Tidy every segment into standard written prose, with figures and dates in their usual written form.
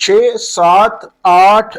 6, 7, 8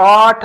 8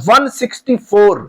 164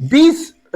20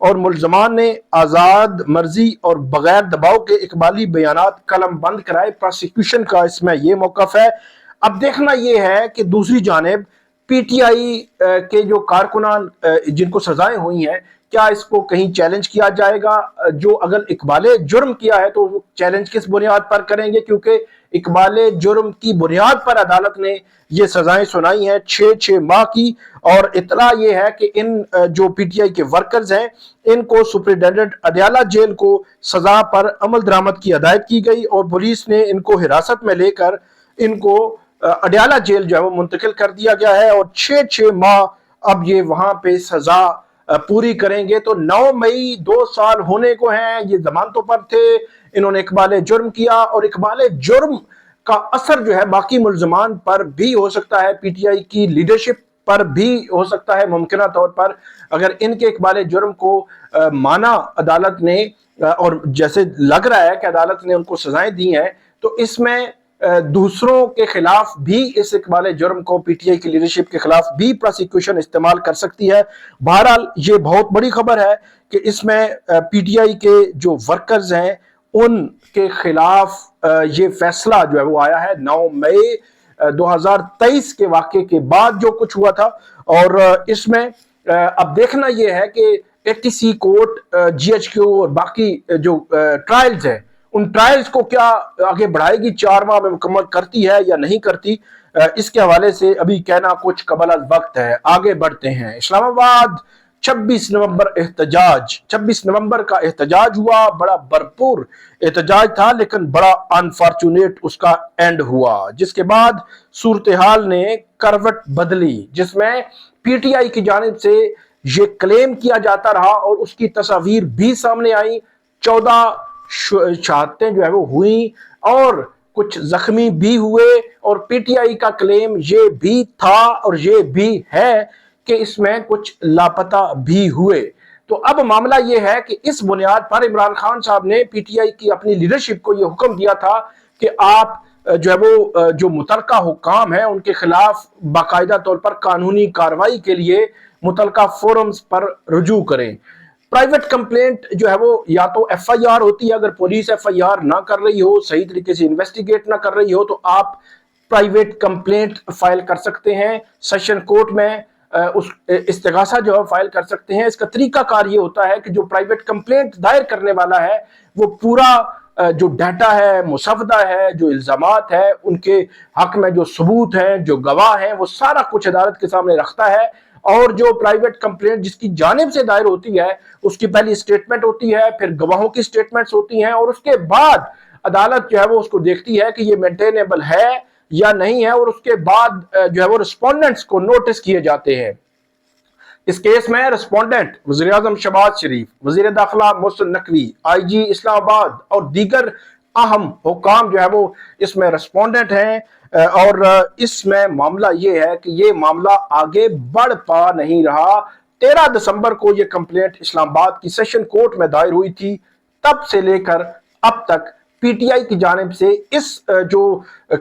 اور ملزمان نے آزاد مرضی اور بغیر دباؤ کے اقبالی بیانات قلم بند کرائے۔ پروسیکیوشن کا اس میں یہ موقف ہے۔ اب دیکھنا یہ ہے کہ دوسری جانب پی ٹی آئی کے جو کارکنان جن کو سزائیں ہوئی ہیں، کیا اس کو کہیں چیلنج کیا جائے گا؟ جو اگر اقبال جرم کیا ہے تو وہ چیلنج کس بنیاد پر کریں گے؟ کیونکہ اقبال جرم کی بنیاد پر عدالت نے یہ سزائیں سنائی ہیں 6 ماہ کی، اور اطلاع یہ ہے کہ ان جو پی ٹی آئی کے ورکرز ہیں ان کو سپرنٹینڈنٹ اڈیالہ جیل کو سزا پر عمل درآمد کی ہدایت کی گئی، اور پولیس نے ان کو حراست میں لے کر ان کو اڈیالہ جیل جو ہے وہ منتقل کر دیا گیا ہے، اور 6 ماہ اب یہ وہاں پہ سزا پوری کریں گے۔ تو 9 مئی 2 سال ہونے کو ہیں، یہ ضمانتوں پر تھے، انہوں نے اقبال جرم کیا، اور اقبال جرم کا اثر جو ہے باقی ملزمان پر بھی ہو سکتا ہے، پی ٹی آئی کی لیڈرشپ پر بھی ہو سکتا ہے ممکنہ طور پر، اگر ان کے اقبال جرم کو مانا عدالت نے، اور جیسے لگ رہا ہے کہ عدالت نے ان کو سزائیں دی ہیں، تو اس میں دوسروں کے خلاف بھی اس اقبال جرم کو پی ٹی آئی کی لیڈرشپ کے خلاف بھی پروسیکیوشن استعمال کر سکتی ہے۔ بہرحال یہ بہت بڑی خبر ہے کہ اس میں پی ٹی آئی کے جو ورکرز ہیں ان کے خلاف یہ فیصلہ جو ہے وہ آیا ہے 9 مئی 2023 کے واقعے کے بعد جو کچھ ہوا تھا، اور اس میں اب دیکھنا یہ ہے کہ A T C court, G H Q اور باقی جو ٹرائلز ہیں ان ٹرائلز کو کیا آگے بڑھائے گی، 4 ماہ میں مکمل کرتی ہے یا نہیں کرتی، اس کے حوالے سے ابھی کہنا کچھ قبل از وقت ہے۔ آگے بڑھتے ہیں۔ اسلام آباد 26 نومبر احتجاج، 26 نومبر کا احتجاج ہوا، بڑا بھرپور احتجاج تھا لیکن بڑا انفارچونیٹ اس کا اینڈ ہوا، جس کے بعد صورتحال نے کروٹ بدلی، جس میں پی ٹی آئی کی جانب سے یہ کلیم کیا جاتا رہا اور اس کی تصاویر بھی سامنے آئیں، 14 شہادتیں جو ہے وہ ہوئیں اور کچھ زخمی بھی ہوئے، اور پی ٹی آئی کا کلیم یہ بھی تھا اور یہ بھی ہے کہ اس میں کچھ لاپتہ بھی ہوئے۔ تو اب معاملہ یہ ہے کہ اس بنیاد پر عمران خان صاحب نے پی ٹی آئی کی اپنی لیڈرشپ کو یہ حکم دیا تھا کہ آپ جو ہے وہ جو متعلقہ حکام ہیں ان کے خلاف باقاعدہ طور پر قانونی کارروائی کے لیے متعلقہ فورمز پر رجوع کریں۔ پرائیویٹ کمپلینٹ جو ہے وہ یا تو ایف آئی آر ہوتی ہے، اگر پولیس ایف آئی آر نہ کر رہی ہو، صحیح طریقے سے انویسٹیگیٹ نہ کر رہی ہو، تو آپ پرائیویٹ کمپلینٹ فائل کر سکتے ہیں سیشن کورٹ میں، اس استغاثہ جو ہے فائل کر سکتے ہیں۔ اس کا طریقہ کار یہ ہوتا ہے کہ جو پرائیویٹ کمپلینٹ دائر کرنے والا ہے وہ پورا جو ڈیٹا ہے، مسودہ ہے، جو الزامات ہے، ان کے حق میں جو ثبوت ہیں، جو گواہ ہیں، وہ سارا کچھ عدالت کے سامنے رکھتا ہے، اور جو پرائیویٹ کمپلینٹ جس کی جانب سے دائر ہوتی ہے اس کی پہلی سٹیٹمنٹ ہوتی ہے، پھر گواہوں کی سٹیٹمنٹس ہوتی ہیں، اور اس کے بعد عدالت جو ہے وہ اس کو دیکھتی ہے کہ یہ مینٹینیبل ہے یا نہیں ہے، اور اس کے بعد جو ہے وہ رسپونڈنٹس کو نوٹس کیے جاتے ہیں۔ اس کیس میں رسپونڈنٹ وزیر اعظم شہباز شریف، وزیر داخلہ محسن نقوی، آئی جی اسلام آباد اور دیگر اہم حکام جو ہے وہ اس میں رسپونڈنٹ ہیں، اور اس میں معاملہ یہ ہے کہ یہ معاملہ آگے بڑھ پا نہیں رہا۔ 13 دسمبر کو یہ کمپلینٹ اسلام آباد کی سیشن کورٹ میں دائر ہوئی تھی، تب سے لے کر اب تک پی ٹی آئی کی جانب سے اس جو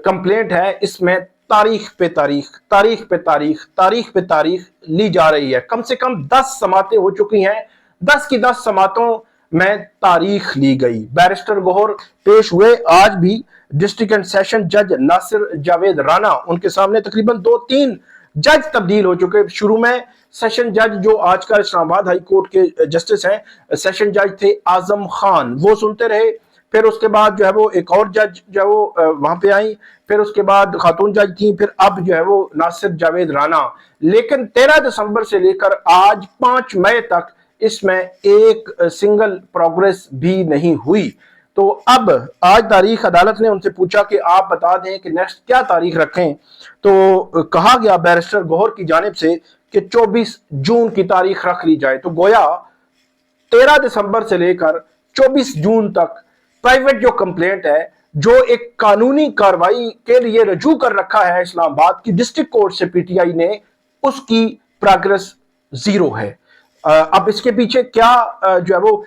کمپلینٹ ہے اس میں تاریخ پہ تاریخ، تاریخ پہ تاریخ، تاریخ پہ تاریخ لی جا رہی ہے۔ کم سے کم 10 سماعتیں ہو چکی ہیں، 10 کی 10 سماعتوں میں تاریخ لی گئی۔ بیرسٹر گوہر پیش ہوئے، آج بھی ڈسٹرکٹ اینڈ سیشن جج ناصر جاوید رانا، ان کے سامنے تقریباً 2-3 جج تبدیل ہو چکے۔ شروع میں سیشن جج جو آج کا اسلام آباد ہائی کورٹ کے جسٹس ہیں، سیشن جج تھے اعظم خان، وہ سنتے رہے، پھر اس کے بعد جو ہے وہ ایک اور جج جو ہے وہ وہاں پہ آئیں، پھر اس کے بعد خاتون جج تھیں، پھر اب جو ہے وہ ناصر جاوید رانا۔ لیکن 13 دسمبر سے لے کر آج 5 مئی تک اس میں ایک سنگل پروگریس بھی نہیں ہوئی۔ تو اب آج تاریخ عدالت نے ان سے پوچھا کہ آپ بتا دیں کہ نیکسٹ کیا تاریخ رکھیں، تو کہا گیا بیرسٹر گوہر کی جانب سے کہ 24 جون کی تاریخ رکھ لی جائے۔ تو گویا 13 دسمبر سے لے کر 24 جون تک پرائیویٹ جو کمپلینٹ ہے، جو ایک قانونی کاروائی کے لیے رجوع کر رکھا ہے اسلام آباد کی ڈسٹرکٹ کورٹ سے پی ٹی آئی نے، اس کی پروگریس زیرو ہے۔ اب اس کے پیچھے کیا جو ہے وہ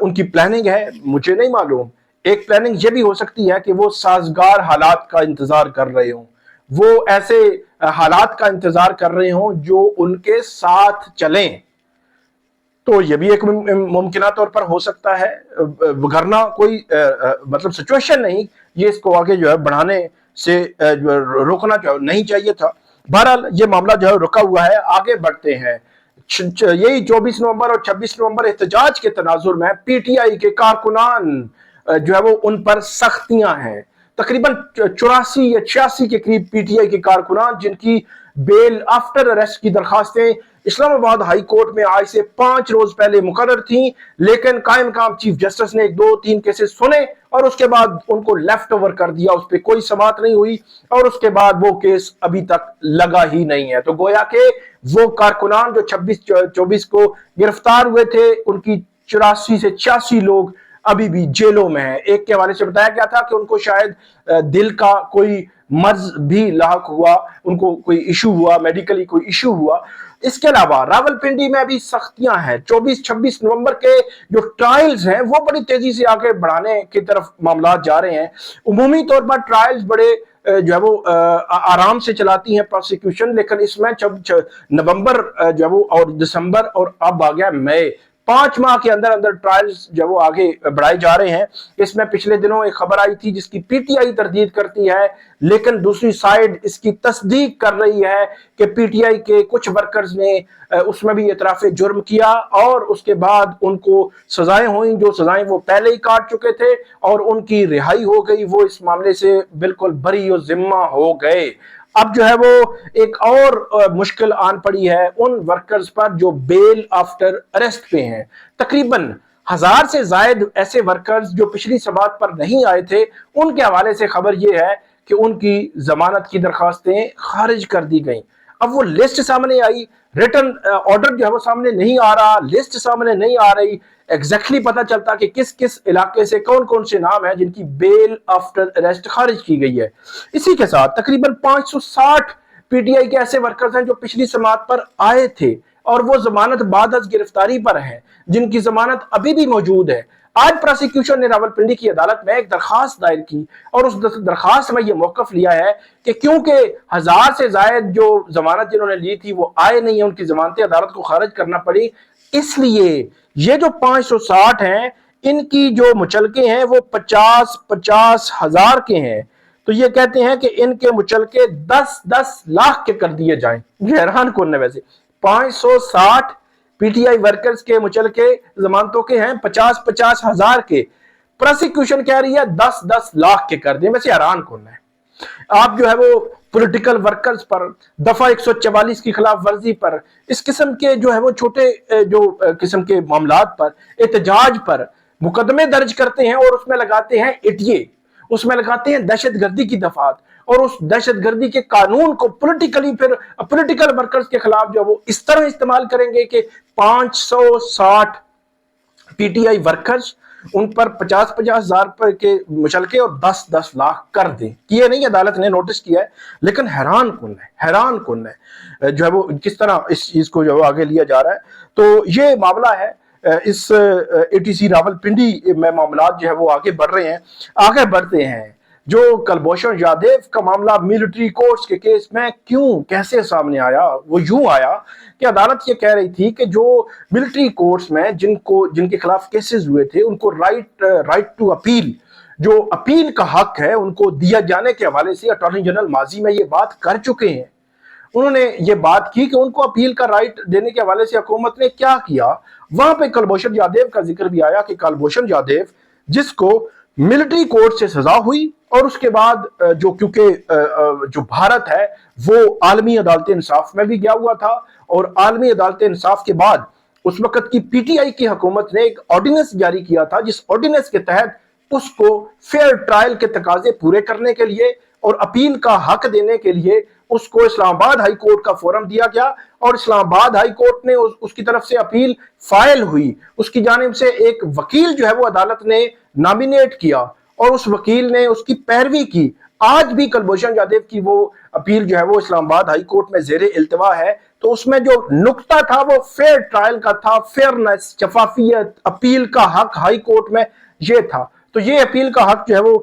ان کی پلاننگ ہے مجھے نہیں معلوم۔ ایک پلاننگ یہ بھی ہو سکتی ہے کہ وہ سازگار حالات کا انتظار کر رہے ہوں، وہ ایسے حالات کا انتظار کر رہے ہوں جو ان کے ساتھ چلیں۔ تو یہ بھی ایک ممکنہ طور پر ہو سکتا ہے، وگرنہ کوئی مطلب سچویشن نہیں، یہ اس کو آگے جو ہے بڑھانے سے روکنا جو نہیں چاہیے تھا۔ بہرحال یہ معاملہ جو ہے رکا ہوا ہے، آگے بڑھتے ہیں۔ یہی 24 نومبر اور 26 نومبر احتجاج کے تناظر میں پی ٹی آئی کے کارکنان جو ہے وہ ان پر سختیاں ہیں۔ تقریباً 84 یا 86 کے قریب پی ٹی آئی کے کارکنان جن کی بیل آفٹر اریسٹ کی درخواستیں اسلام آباد ہائی کورٹ میں آج سے 5 روز پہلے مقرر تھیں، لیکن قائم مقام چیف جسٹس نے 2-3 کیسز سنے اور اس کے بعد ان کو لیفٹ اوور کر دیا، اس پہ کوئی سماعت نہیں ہوئی اور اس کے بعد وہ کیس ابھی تک لگا ہی نہیں ہے۔ تو گویا کہ وہ کارکنان جو 26-24 کو گرفتار ہوئے تھے، ان کی 84 سے 86 لوگ ابھی بھی جیلوں میں ہیں۔ ایک کے حوالے سے بتایا گیا تھا کہ ان کو شاید دل کا کوئی مرض بھی لاحق ہوا، ان کو کوئی ایشو ہوا، میڈیکلی کوئی ایشو ہوا۔ اس کے علاوہ راولپنڈی میں ابھی سختیاں ہیں۔ 24-26 نومبر کے جو ٹرائلز ہیں وہ بڑی تیزی سے آگے بڑھانے کی طرف معاملات جا رہے ہیں۔ عمومی طور پر ٹرائلز بڑے جو ہے وہ آرام سے چلاتی ہیں پروسیکیوشن، لیکن اس میں نومبر جو ہے وہ اور دسمبر اور اب آ گیا مئی، 5 ماہ کے اندر اندر ٹرائلز جو وہ آگے بڑھائے جا رہے ہیں۔ اس میں پچھلے دنوں ایک خبر آئی تھی جس کی پی ٹی آئی تردید کرتی ہے، لیکن دوسری سائیڈ اس کی تصدیق کر رہی ہے کہ پی ٹی آئی کے کچھ ورکرز نے اس میں بھی اعتراف جرم کیا اور اس کے بعد ان کو سزائیں ہوئیں، جو سزائیں وہ پہلے ہی کاٹ چکے تھے اور ان کی رہائی ہو گئی، وہ اس معاملے سے بالکل بری و ذمہ ہو گئے۔ اب جو ہے وہ ایک اور مشکل آن پڑی ہے ان ورکرز پر جو بیل آفٹر اریسٹ پہ ہیں۔ تقریباً 1000 سے زائد ایسے ورکرز جو پچھلی سماعت پر نہیں آئے تھے، ان کے حوالے سے خبر یہ ہے کہ ان کی ضمانت کی درخواستیں خارج کر دی گئیں۔ اب وہ لسٹ سامنے آئی، ریٹن آرڈر جو ہے وہ سامنے نہیں آ رہا، لسٹ سامنے نہیں آ رہی، ایگزیکٹلی پتہ چلتا کہ کس کس علاقے سے کون کون سے نام ہیں جن کی بیل آفٹر اریسٹ خارج کی گئی ہے۔ اسی کے ساتھ تقریباً 560 پی ٹی آئی کے ایسے ورکرز ہیں جو پچھلی سماعت پر آئے تھے اور وہ ضمانت بعد از گرفتاری پر ہیں، جن کی ضمانت ابھی بھی موجود ہے۔ آج پروسیکیوشن نے راولپنڈی کی عدالت میں ایک درخواست دائر کی اور اس درخواست میں یہ موقف لیا ہے کہ کیونکہ 1000 سے زائد جو ضمانت جنہوں نے لی تھی وہ آئے نہیں ہیں، ان کی ضمانتیں عدالت کو خارج کرنا پڑی، اس لیے یہ جو 560 ہیں ان کی جو مچلکے ہیں وہ 50 ہزار کے ہیں۔ تو یہ کہتے ہیں کہ ان کے مچلکے 10 لاکھ کے کر دیے جائیں۔ یہ حیران کن ہے، ویسے 560 پی ٹی آئی ورکرز کے مچلکے ضمانتوں کے ہیں 50 ہزار کے، پروسیکیوشن کہہ رہی ہے 10 لاکھ کے کر دیں۔ ویسے حیران کن ہے۔ آپ جو ہے وہ پولیٹیکل ورکرز پر، دفعہ 144 کی خلاف ورزی پر، اس قسم کے جو ہے وہ چھوٹے جو قسم کے معاملات پر، احتجاج پر مقدمے درج کرتے ہیں اور اس میں لگاتے ہیں اٹیے، اس میں لگاتے ہیں دہشت گردی کی دفعات، اور اس دہشت گردی کے قانون کو پولیٹیکلی پھر پولیٹیکل ورکرز کے خلاف جو وہ اس طرح استعمال کریں گے کہ 560 P T I workers in پر 50 ہزار پر کے مچلکے اور 10 لاکھ کر دیں۔ یہ نہیں عدالت نے نوٹس کیا ہے، لیکن حیران کن ہے جو ہے وہ کس طرح اس چیز کو جو آگے لیا جا رہا ہے۔ تو یہ معاملہ ہے اس اے ٹی سی راولپنڈی میں، معاملات جو ہے وہ آگے بڑھ رہے ہیں۔ آگے بڑھتے ہیں، جو کلبھوشن جادیو کا معاملہ ملٹری کورٹس کے کیس میں کیسے سامنے آیا؟ وہ یوں آیا کہ عدالت یہ کہہ رہی تھی کہ جو ملٹری کورٹس میں جن کے خلاف کیسز ہوئے تھے ان کو رائٹ ٹو اپیل، جو اپیل کا حق ہے، ان کو دیا جانے کے حوالے سے اٹارنی جنرل ماضی میں یہ بات کر چکے ہیں۔ انہوں نے یہ بات کی کہ ان کو اپیل کا رائٹ دینے کے حوالے سے حکومت نے کیا کیا۔ وہاں پہ کلبھوشن جادیو کا ذکر بھی آیا کہ کلبھوشن جادیو جس کو ملٹری کورٹ سے سزا ہوئی اور اس کے بعد جو کیونکہ جو بھارت ہے وہ عالمی عدالت انصاف میں بھی گیا ہوا تھا، اور عالمی عدالت انصاف کے بعد اس وقت کی پی ٹی آئی کی حکومت نے ایک آرڈیننس جاری کیا تھا، جس آرڈیننس کے تحت اس کو فیئر ٹرائل کے تقاضے پورے کرنے کے لیے اور اپیل کا حق دینے کے لیے اس کو اسلام آباد ہائی کورٹ کا فورم دیا گیا، اور اسلام آباد ہائی کورٹ نے اس کی طرف سے اپیل فائل ہوئی، اس کی جانب سے ایک وکیل جو ہے وہ عدالت نے نامینیٹ کیا اور اس وکیل نے اس کی پیروی کی۔ آج بھی کلبھوشن جادیو کی وہ اپیل جو ہے وہ اسلام آباد ہائی کورٹ میں زیر التوا ہے۔ تو اس میں جو نقطہ تھا وہ فیئر ٹرائل کا تھا، فیئرنس، شفافیت، اپیل کا حق ہائی کورٹ میں یہ تھا۔ تو یہ اپیل کا حق جو ہے وہ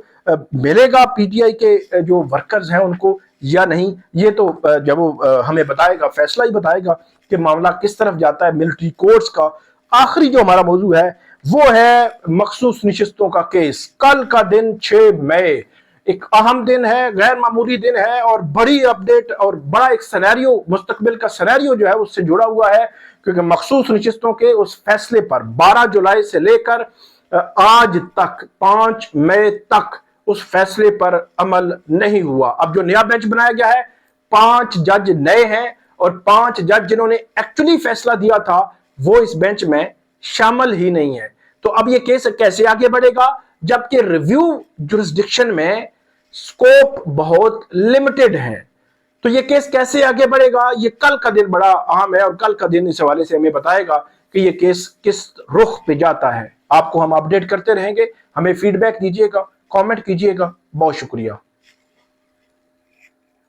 ملے گا پی ٹی آئی کے جو ورکرز ہیں ان کو یا نہیں، یہ تو جب وہ ہمیں بتائے گا، فیصلہ ہی بتائے گا کہ معاملہ کس طرف جاتا ہے ملٹری کورٹس کا۔ آخری جو ہمارا موضوع ہے وہ ہے مخصوص نشستوں کا کیس. کل کا دن 6 مئی ایک اہم دن ہے، غیر معمولی دن ہے، اور بڑی اپڈیٹ اور بڑا ایک سینیریو، مستقبل کا سینیریو جو ہے اس سے جڑا ہوا ہے، کیونکہ مخصوص نشستوں کے اس فیصلے پر 12 جولائی سے لے کر آج تک 5 مئی تک اس فیصلے پر عمل نہیں ہوا. اب جو نیا بینچ بنایا گیا ہے 5 جج نئے ہیں، اور 5 جج جنہوں نے ایکچولی فیصلہ دیا تھا وہ اس بینچ میں شامل ہی نہیں ہے. تو اب یہ کیس کیسے آگے بڑھے گا جبکہ ریویو جورسڈکشن میں سکوپ بہت لمیٹڈ ہے؟ تو یہ کیس کیسے آگے بڑھے گا؟ یہ کل کا دن بڑا اہم ہے، اور کل کا دن اس حوالے سے ہمیں بتائے گا کہ یہ کیس کس رخ پہ جاتا ہے. آپ کو ہم اپڈیٹ کرتے رہیں گے، ہمیں فیڈ بیک دیجیے گا، کامنٹ کیجیے گا. بہت شکریہ.